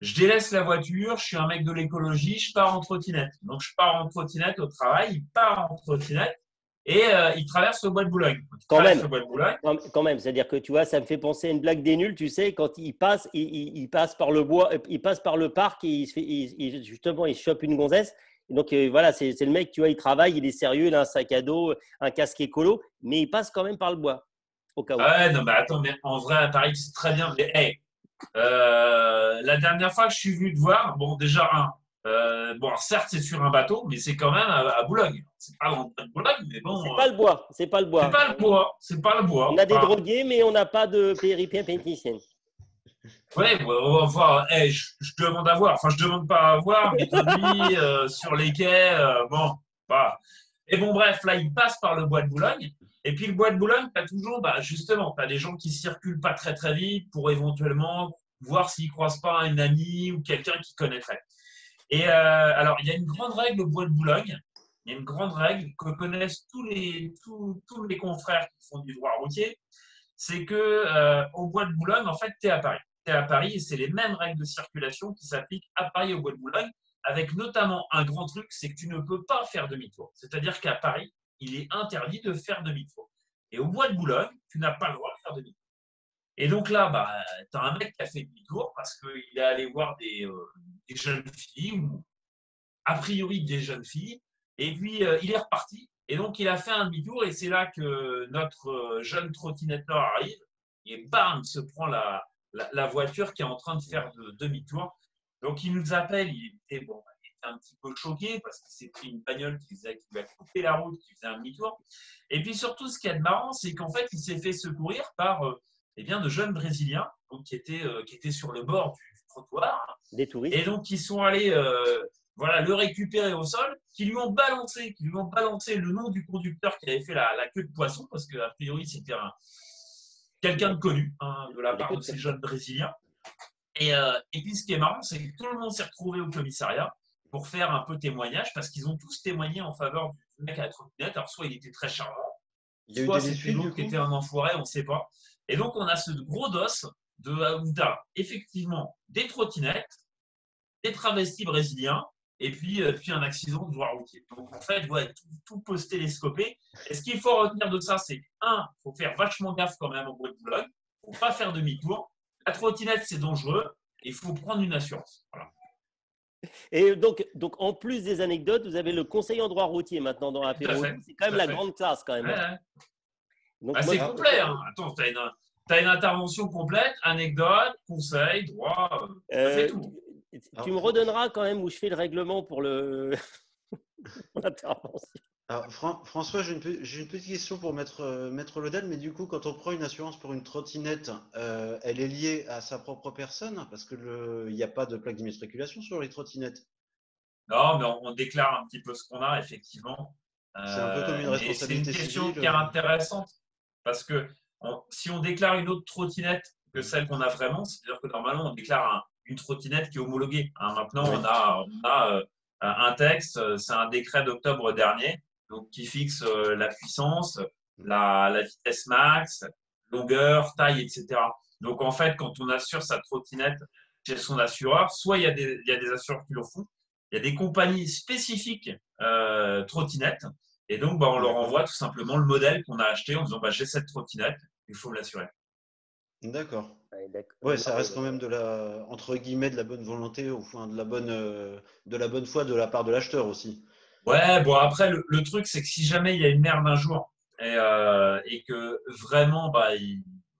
je délaisse la voiture, je suis un mec de l'écologie, je pars en trottinette. Donc, je pars en trottinette au travail, il part en trottinette. Et il traverse le Bois de Boulogne. Quand même, c'est-à-dire que tu vois, ça me fait penser à une blague des nuls, tu sais, quand il passe par le bois, il passe par le parc et justement, il chope une gonzesse. Et donc voilà, c'est le mec, tu vois, il travaille, il est sérieux, il a un sac à dos, un casque écolo, mais il passe quand même par le bois, au cas où. Ouais, non, mais attends, mais en vrai, à Paris, c'est très bien. Mais la dernière fois que je suis venu te voir, déjà, alors certes, c'est sur un bateau, mais c'est quand même à Boulogne. C'est pas dans Boulogne, mais bon. C'est pas le bois. C'est pas le bois. On a des drogués, mais on n'a pas de péripatéticienne. Ouais, on va voir. Je demande à voir. Enfin, je demande pas à voir, mais Tommy, sur les quais, Et bon, bref, là, il passe par le Bois de Boulogne. Et puis, le Bois de Boulogne, tu as toujours, justement, tu as des gens qui circulent pas très, très vite pour éventuellement voir s'ils croisent pas une amie ou quelqu'un qui connaîtrait. Et alors, il y a une grande règle au Bois de Boulogne. il y a une grande règle que connaissent tous les confrères qui font du droit routier, c'est que au Bois de Boulogne, en fait, tu es à Paris. Tu es à Paris et c'est les mêmes règles de circulation qui s'appliquent à Paris et au Bois de Boulogne, avec notamment un grand truc, c'est que tu ne peux pas faire demi-tour. C'est-à-dire qu'à Paris, il est interdit de faire demi-tour. Et au Bois de Boulogne, tu n'as pas le droit de faire demi-tour. Et donc là, tu as un mec qui a fait demi-tour parce qu'il est allé voir des jeunes filles, ou a priori des jeunes filles, et puis il est reparti. Et donc, il a fait un demi-tour, et c'est là que notre jeune trottinetteur arrive, et bam, se prend la voiture qui est en train de faire demi-tour. Donc, il nous appelle, il était un petit peu choqué parce qu'il s'est pris une bagnole qui lui a coupé la route, qui faisait un demi-tour. Et puis surtout, ce qui est marrant, c'est qu'en fait, il s'est fait secourir par de jeunes Brésiliens donc, qui étaient sur le bord du trottoir. Des touristes. Et donc, ils sont allés le récupérer au sol, qui lui ont balancé le nom du conducteur qui avait fait la queue de poisson, parce qu'a priori, c'était quelqu'un de connu de la part de ces jeunes Brésiliens. Et puis, ce qui est marrant, c'est que tout le monde s'est retrouvé au commissariat pour faire un peu témoignage, parce qu'ils ont tous témoigné en faveur du mec à la trottinette. Alors, soit il était très charmant, soit c'était l'autre qui était un enfoiré, on ne sait pas. Et donc, on a ce gros dos où tu as effectivement des trottinettes, des travestis brésiliens, et puis un accident de voie routier. Donc, en fait, tout peut se télescoper. Et ce qu'il faut retenir de ça, c'est il faut faire vachement gaffe quand même au Bois de Boulogne. Il ne faut pas faire demi-tour. La trottinette, c'est dangereux. Et il faut prendre une assurance. Voilà. Et donc, en plus des anecdotes, vous avez le conseiller en droit routier maintenant dans l'apéro. C'est quand même la grande classe, quand même. Ouais. Donc, c'est complet. Attends, tu as une intervention complète, anecdote, conseil, droit. Fait tout. Tu me redonneras quand même où je fais le règlement pour l'intervention. Alors, François, j'ai une petite question pour Maître Ledel, mais du coup, quand on prend une assurance pour une trottinette, elle est liée à sa propre personne parce qu'il n'y a pas de plaque d'immatriculation sur les trottinettes. Non, mais on déclare un petit peu ce qu'on a, effectivement. C'est un peu comme une responsabilité civile. C'est une question qui est intéressante parce que si on déclare une autre trottinette que celle qu'on a vraiment, c'est-à-dire que normalement, on déclare une trottinette qui est homologuée. Maintenant, oui. on a un texte, c'est un décret d'octobre dernier, donc qui fixe la puissance, la vitesse max, longueur, taille, etc. Donc, en fait, quand on assure sa trottinette chez son assureur, soit il y a des assureurs qui le font, il y a des compagnies spécifiques trottinettes, et donc on leur envoie tout simplement le modèle qu'on a acheté en disant j'ai cette trottinette, il faut me l'assurer. D'accord. Ouais, ça reste quand même entre guillemets de la bonne volonté, ou de la bonne foi de la part de l'acheteur aussi. Ouais, bon après le truc c'est que si jamais il y a une merde un jour et que vraiment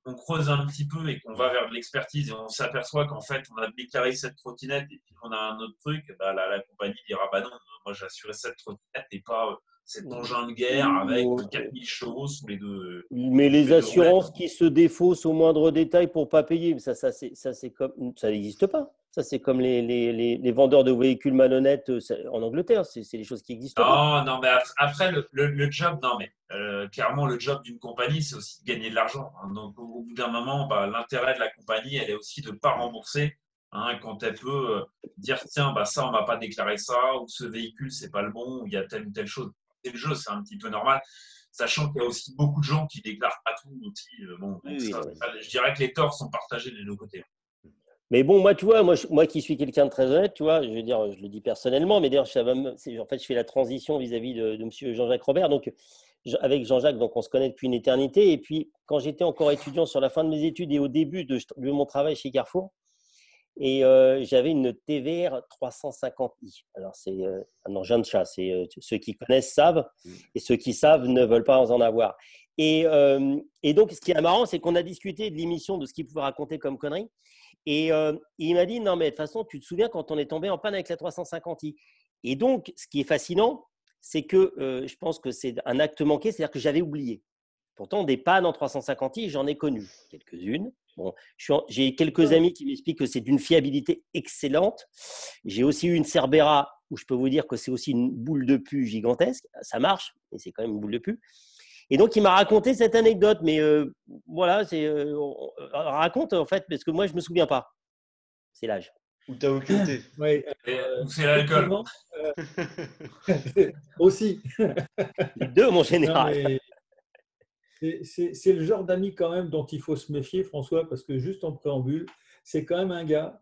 on creuse un petit peu et qu'on va vers de l'expertise et on s'aperçoit qu'en fait on a déclaré cette trottinette et puis qu'on a un autre truc, la compagnie dira non, moi j'ai assuré cette trottinette et pas cet engin de guerre avec 4000 chevaux sous les deux. Mais les assurances qui se défaussent au moindre détail pour ne pas payer, ça n'existe pas. Ça, c'est comme les vendeurs de véhicules malhonnêtes en Angleterre. C'est des choses qui existent pas. Non, mais après, le job, clairement, le job d'une compagnie, c'est aussi de gagner de l'argent. Donc, au bout d'un moment, l'intérêt de la compagnie, elle est aussi de ne pas rembourser quand elle peut dire tiens, ça, on ne m'a pas déclaré ça, ou ce véhicule, c'est pas le bon, ou il y a telle ou telle chose. C'est le jeu, c'est un petit peu normal. Sachant qu'il y a aussi beaucoup de gens qui ne déclarent pas tout aussi. Je dirais que les torts sont partagés des deux côtés. Mais bon, moi, tu vois, moi qui suis quelqu'un de très honnête, tu vois, je veux dire, je le dis personnellement, mais d'ailleurs, je fais la transition vis-à-vis de M. Jean-Jacques Robert. Donc, avec Jean-Jacques, donc on se connaît depuis une éternité. Et puis, quand j'étais encore étudiant sur la fin de mes études et au début de mon travail chez Carrefour, et j'avais une TVR 350i. Alors, c'est un engin de chasse. Ceux qui connaissent savent, et ceux qui savent ne veulent pas en avoir. Et donc, ce qui est marrant, c'est qu'on a discuté de l'émission, de ce qu'il pouvait raconter comme conneries. Et il m'a dit, non, mais de toute façon, tu te souviens quand on est tombé en panne avec la 350i. Et donc, ce qui est fascinant, c'est que je pense que c'est un acte manqué, c'est-à-dire que j'avais oublié. Pourtant, des pannes en 350i, j'en ai connu quelques-unes. Bon, j'ai quelques amis qui m'expliquent que c'est d'une fiabilité excellente. J'ai aussi eu une Cerbera où je peux vous dire que c'est aussi une boule de pu gigantesque. Ça marche, mais c'est quand même une boule de pu. Et donc, il m'a raconté cette anecdote. Mais voilà, raconte en fait, parce que moi, je ne me souviens pas. C'est l'âge. Ou t'as occulté. Oui, C'est l'alcool. effectivement, aussi. Les deux, mon Non, général. mais c'est le genre d'ami quand même dont il faut se méfier, François, parce que juste en préambule, c'est quand même un gars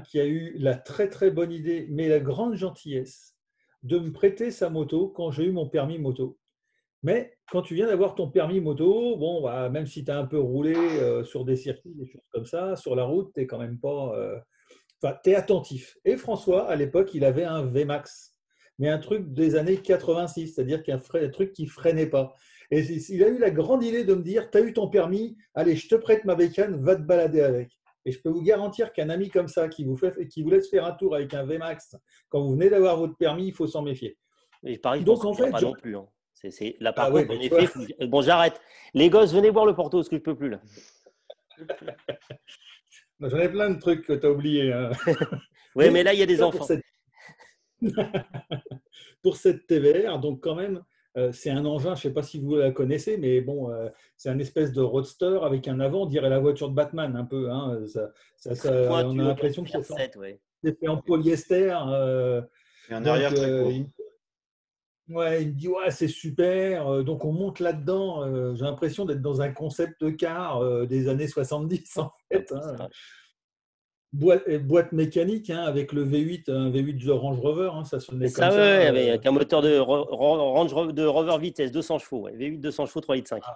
qui a eu la très très bonne idée, mais la grande gentillesse de me prêter sa moto quand j'ai eu mon permis moto. Mais quand tu viens d'avoir ton permis moto, bon, bah, même si tu as un peu roulé sur des circuits, des choses comme ça, sur la route, tu n'es quand même pas. Enfin, tu es attentif. Et François, à l'époque, il avait un VMAX, mais un truc des années 86, c'est-à-dire un truc qui ne freinait pas. Et il a eu la grande idée de me dire, tu as eu ton permis, allez, je te prête ma bécane, va te balader avec. Et je peux vous garantir qu'un ami comme ça, qui vous laisse faire un tour avec un VMAX, quand vous venez d'avoir votre permis, il faut s'en méfier. Et Paris, je Donc, pense en qu'il n'y a fait, pas non plus. Hein. Là, par Ah contre, ouais, en tu effet, vois. bon, j'arrête. Les gosses, venez boire le Porto, parce que je ne peux plus là. J'en ai plein de trucs que tu as oubliés. Hein. Oui, mais là, il y a des ça, enfants. Pour cette TVR, donc quand même, c'est un engin, je ne sais pas si vous la connaissez, mais bon, c'est un espèce de roadster avec un avant, on dirait la voiture de Batman un peu. Hein. On a l'impression que c'est fait en polyester. Et un donc, arrière très court. il me dit, ouais, c'est super. Donc, on monte là-dedans. J'ai l'impression d'être dans un concept de car des années 70, en fait. Hein. Boîte mécanique avec le V8, un V8 de Range Rover, ça sonnait comme ça. Avec un moteur de Rover Vitesse, 200 chevaux. Ouais. V8, 200 chevaux, 3,5 litres.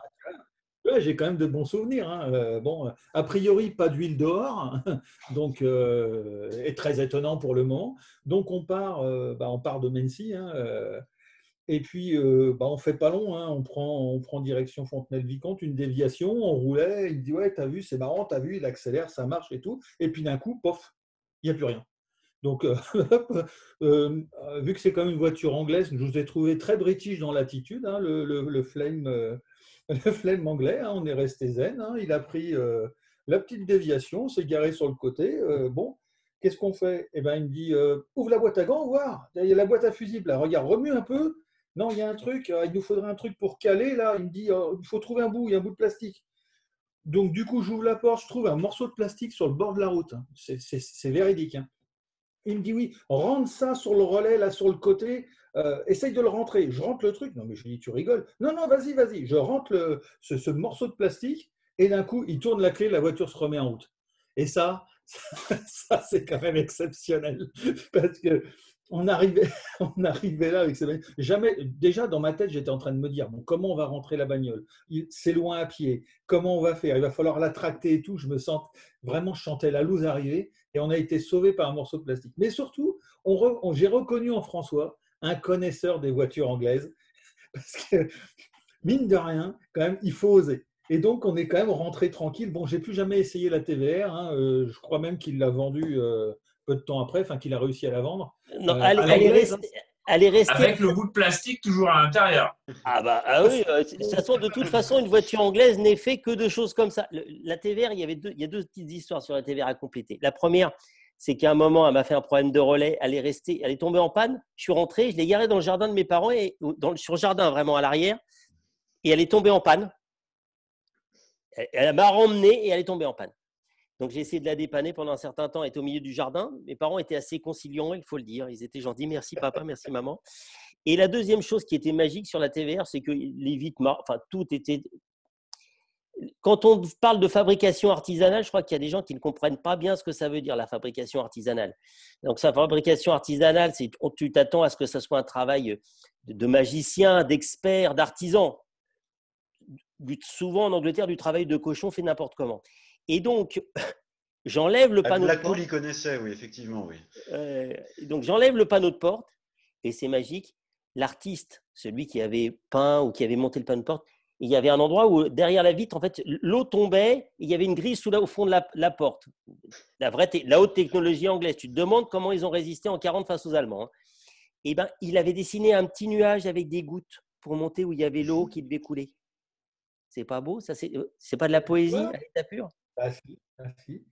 Ouais, j'ai quand même de bons souvenirs. Bon, a priori, pas d'huile dehors, donc est très étonnant pour le moment. Donc, on part de Mency. Et puis, on fait pas long, on prend direction Fontenay-le-Vicomte, une déviation, on roulait, il dit, ouais, t'as vu, c'est marrant, t'as vu, il accélère, ça marche et tout. Et puis d'un coup, pof, il n'y a plus rien. Donc, vu que c'est quand même une voiture anglaise, je vous ai trouvé très british dans l'attitude, le flame, le flame anglais, on est resté zen, il a pris la petite déviation, s'est garé sur le côté, bon. Qu'est-ce qu'on fait? Eh ben, il me dit, ouvre la boîte à gants, voir. Il y a la boîte à fusible, là. Regarde, remue un peu. Non, il y a un truc, il nous faudrait un truc pour caler, là. Il me dit, il faut trouver un bout, il y a un bout de plastique. Donc, du coup, j'ouvre la porte, je trouve un morceau de plastique sur le bord de la route. C'est véridique. Il me dit, oui, rentre ça sur le relais, là, sur le côté. Essaye de le rentrer. Je rentre le truc. Non, mais je lui dis, tu rigoles. Non, non, vas-y. Je rentre ce morceau de plastique et d'un coup, il tourne la clé, la voiture se remet en route. Et ça c'est quand même exceptionnel parce que on arrivait là avec ces bagnoles. Jamais, déjà dans ma tête, j'étais en train de me dire bon, comment on va rentrer la bagnole? C'est loin à pied. Comment on va faire? Il va falloir la tracter et tout. Je chantais la loose arriver et on a été sauvé par un morceau de plastique. Mais surtout, j'ai reconnu en François un connaisseur des voitures anglaises parce que mine de rien, quand même, il faut oser. Et donc, on est quand même rentré tranquille. Bon, j'ai plus jamais essayé la TVR. Je crois même qu'il l'a vendue peu de temps après, enfin qu'il a réussi à la vendre. Non, elle est restée. Avec le bout de plastique toujours à l'intérieur. Oui, de toute façon, une voiture anglaise n'est fait que de choses comme ça. La TVR, il y a deux petites histoires sur la TVR à compléter. La première, c'est qu'à un moment, elle m'a fait un problème de relais. Elle est tombée en panne. Je suis rentré, je l'ai garée dans le jardin de mes parents, sur le jardin vraiment à l'arrière, et elle est tombée en panne. Elle m'a ramené et elle est tombée en panne. Donc, j'ai essayé de la dépanner pendant un certain temps. Elle était au milieu du jardin. Mes parents étaient assez conciliants, il faut le dire. Ils étaient gentils. Merci papa, merci maman. Et la deuxième chose qui était magique sur la TVR, c'est que les vitres, tout était… Quand on parle de fabrication artisanale, je crois qu'il y a des gens qui ne comprennent pas bien ce que ça veut dire, la fabrication artisanale. Donc, sa fabrication artisanale, tu t'attends à ce que ça soit un travail de magicien, d'expert, d'artisan. Souvent en Angleterre, du travail de cochon fait n'importe comment. Et donc, j'enlève le panneau de porte. Blackpool, il connaissait, oui, effectivement, oui. Donc, j'enlève le panneau de porte et c'est magique. L'artiste, celui qui avait peint ou qui avait monté le panneau de porte, il y avait un endroit où, derrière la vitre, en fait, l'eau tombait et il y avait une grille au fond de la porte. La haute technologie anglaise. Tu te demandes comment ils ont résisté en 40 face aux Allemands. Et ben, il avait dessiné un petit nuage avec des gouttes pour monter où il y avait l'eau qui devait couler. C'est pas beau, ça, c'est pas de la poésie à l'état pur. Si.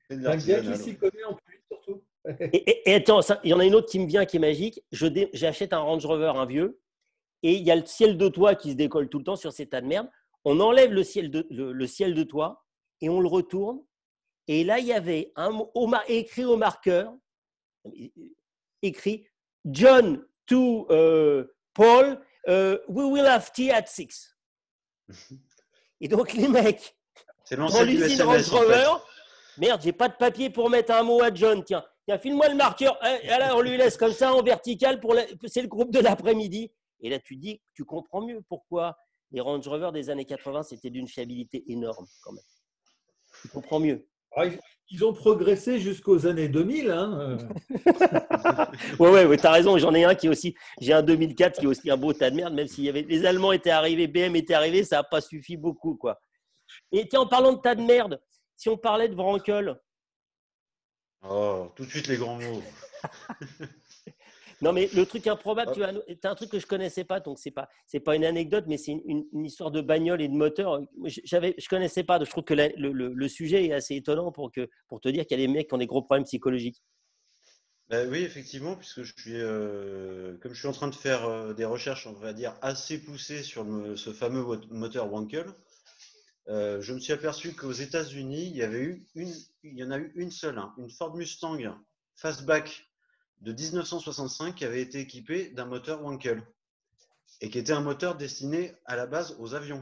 C'est un gars qui s'y connaît en plus, surtout. Et attends, il y en a une autre qui me vient qui est magique. J'achète un Range Rover, un vieux, et il y a le ciel de toit qui se décolle tout le temps sur ces tas de merde. On enlève le ciel de toit et on le retourne. Et là, il y avait écrit au marqueur écrit John to Paul, we will have tea at 6. Et donc, les mecs, C'est dans l'ancêtre du l'usine Range SMS en Rover, fait. merde, j'ai pas de papier pour mettre un mot à John. Tiens, file-moi le marqueur. Et alors, on lui laisse comme ça en vertical. C'est le groupe de l'après-midi. Et là, tu dis, tu comprends mieux pourquoi les Range Rover des années 80, c'était d'une fiabilité énorme quand même. Tu comprends mieux. Ils ont progressé jusqu'aux années 2000. Hein. Ouais, t'as raison. J'en ai un qui est aussi. J'ai un 2004 qui est aussi un beau tas de merde, même s'il y avait les Allemands étaient arrivés, BM était arrivé, ça n'a pas suffi beaucoup, quoi. Et tiens, en parlant de tas de merde, si on parlait de Wankel. Oh, tout de suite les grands mots. Non, mais le truc improbable, tu as un truc que je connaissais pas, donc c'est pas une anecdote, mais c'est une histoire de bagnole et de moteur. Je connaissais pas, donc je trouve que le sujet est assez étonnant pour te dire qu'il y a des mecs qui ont des gros problèmes psychologiques. Oui, effectivement, puisque comme je suis en train de faire des recherches, on va dire, assez poussées sur ce fameux moteur Wankel, je me suis aperçu qu'aux États-Unis, il y en a eu une seule, hein, une Ford Mustang Fastback de 1965 qui avait été équipée d'un moteur Wankel et qui était un moteur destiné à la base aux avions.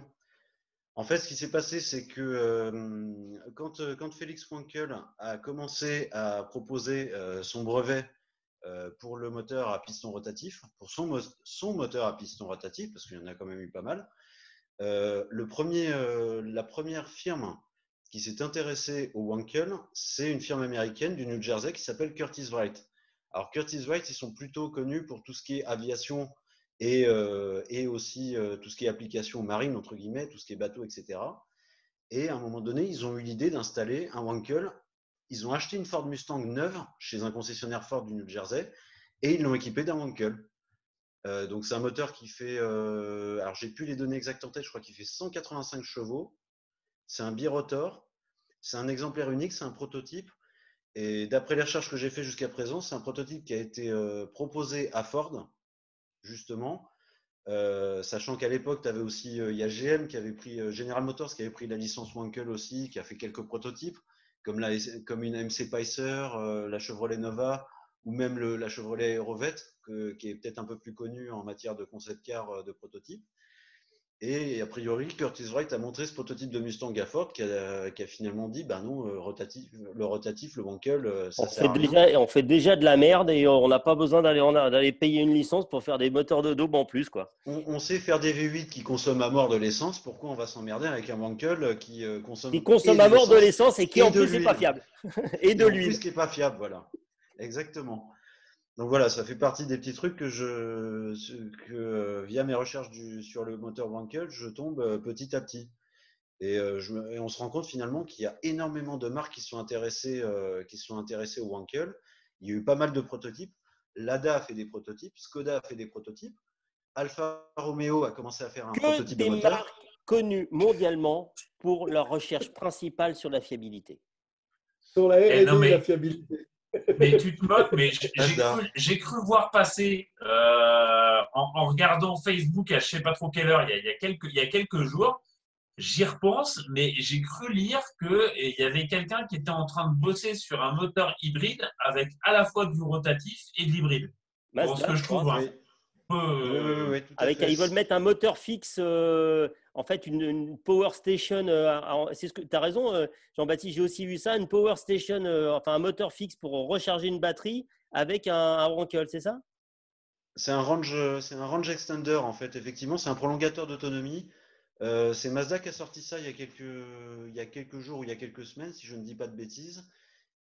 En fait, ce qui s'est passé, c'est que quand Félix Wankel a commencé à proposer son brevet pour le moteur à piston rotatif, pour son moteur à piston rotatif, parce qu'il y en a quand même eu pas mal, la première firme qui s'est intéressée au Wankel, c'est une firme américaine du New Jersey qui s'appelle Curtiss-Wright. Alors Curtiss-Wright, ils sont plutôt connus pour tout ce qui est aviation et aussi tout ce qui est application marine, entre guillemets, tout ce qui est bateau, etc. Et à un moment donné, ils ont eu l'idée d'installer un Wankel. Ils ont acheté une Ford Mustang neuve chez un concessionnaire Ford du New Jersey et ils l'ont équipé d'un Wankel. Donc c'est un moteur qui fait, alors j'ai plus les données exactes en tête, je crois qu'il fait 185 chevaux. C'est un birotor, c'est un exemplaire unique, c'est un prototype. Et d'après les recherches que j'ai fait jusqu'à présent, c'est un prototype qui a été proposé à Ford, justement, sachant qu'à l'époque, tu avais aussi, il y a GM qui avait pris, General Motors qui avait pris la licence Wankel aussi, qui a fait quelques prototypes, comme une AMC Pacer, la Chevrolet Nova, ou même la Chevrolet Aerovette, qui est peut-être un peu plus connue en matière de concept car de prototype. Et a priori, Curtiss-Wright a montré ce prototype de Mustang à Ford qui a finalement dit bah non, le rotatif, le Wankel, ça sert à rien. On fait déjà de la merde et on n'a pas besoin d'aller payer une licence pour faire des moteurs de daube en plus, quoi. On sait faire des V8 qui consomment à mort de l'essence. Pourquoi on va s'emmerder avec un Wankel qui consomme à mort de l'essence et qui en plus n'est pas fiable. Et de l'huile. En plus qui n'est pas fiable, voilà. Exactement. Donc voilà, ça fait partie des petits trucs que via mes recherches sur le moteur Wankel, je tombe petit à petit. Et on se rend compte finalement qu'il y a énormément de marques qui sont intéressées au Wankel. Il y a eu pas mal de prototypes. Lada a fait des prototypes, Skoda a fait des prototypes, Alfa Romeo a commencé à faire un prototype de moteur. Des marques connues mondialement pour leur recherche principale sur la fiabilité. Sur la R&D, la fiabilité. Mais tu te moques, mais j'ai cru voir passer en regardant Facebook à je ne sais pas trop quelle heure, il y a quelques jours, j'y repense, mais j'ai cru lire qu'il y avait quelqu'un qui était en train de bosser sur un moteur hybride avec à la fois du rotatif et de l'hybride. Pour ce que je trouve oui, ils veulent mettre un moteur fixe, en fait, une power station. C'est ce que tu as raison, Jean-Baptiste, j'ai aussi vu ça, une power station, enfin un moteur fixe pour recharger une batterie avec un Wankel, c'est ça? C'est un range extender en fait. Effectivement, c'est un prolongateur d'autonomie. C'est Mazda qui a sorti ça il y a quelques jours ou il y a quelques semaines, si je ne dis pas de bêtises.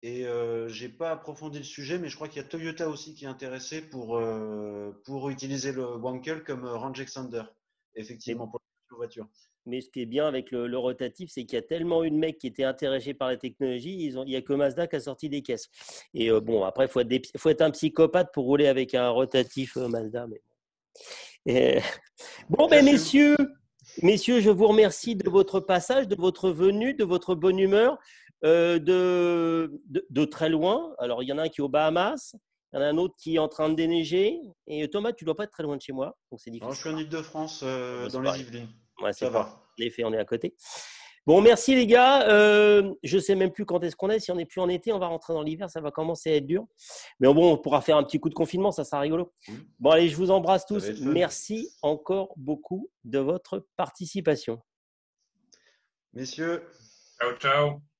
Et j'ai pas approfondi le sujet, mais je crois qu'il y a Toyota aussi qui est intéressé pour utiliser le Wankel comme range extender, effectivement, pour les voitures. Mais ce qui est bien avec le rotatif, c'est qu'il y a tellement eu de mecs qui étaient intéressés par la technologie, il n'y a que Mazda qui a sorti des caisses. Et bon, après, il faut être un psychopathe pour rouler avec un rotatif Mazda. Mais... Bon, ben messieurs, je vous remercie de votre passage, de votre venue, de votre bonne humeur. De très loin. Alors, il y en a un qui est aux Bahamas, il y en a un autre qui est en train de déneiger. Et Thomas, tu ne dois pas être très loin de chez moi. Donc c'est difficile. Alors, je suis en Ile-de-France, dans les Yvelines. Ouais, ça va. En effet, on est à côté. Bon, merci les gars. Je ne sais même plus quand est-ce qu'on est. Si on n'est plus en été, on va rentrer dans l'hiver. Ça va commencer à être dur. Mais bon, on pourra faire un petit coup de confinement. Ça sera rigolo. Bon, allez, je vous embrasse tous. Merci encore beaucoup de votre participation. Messieurs. Ciao, ciao.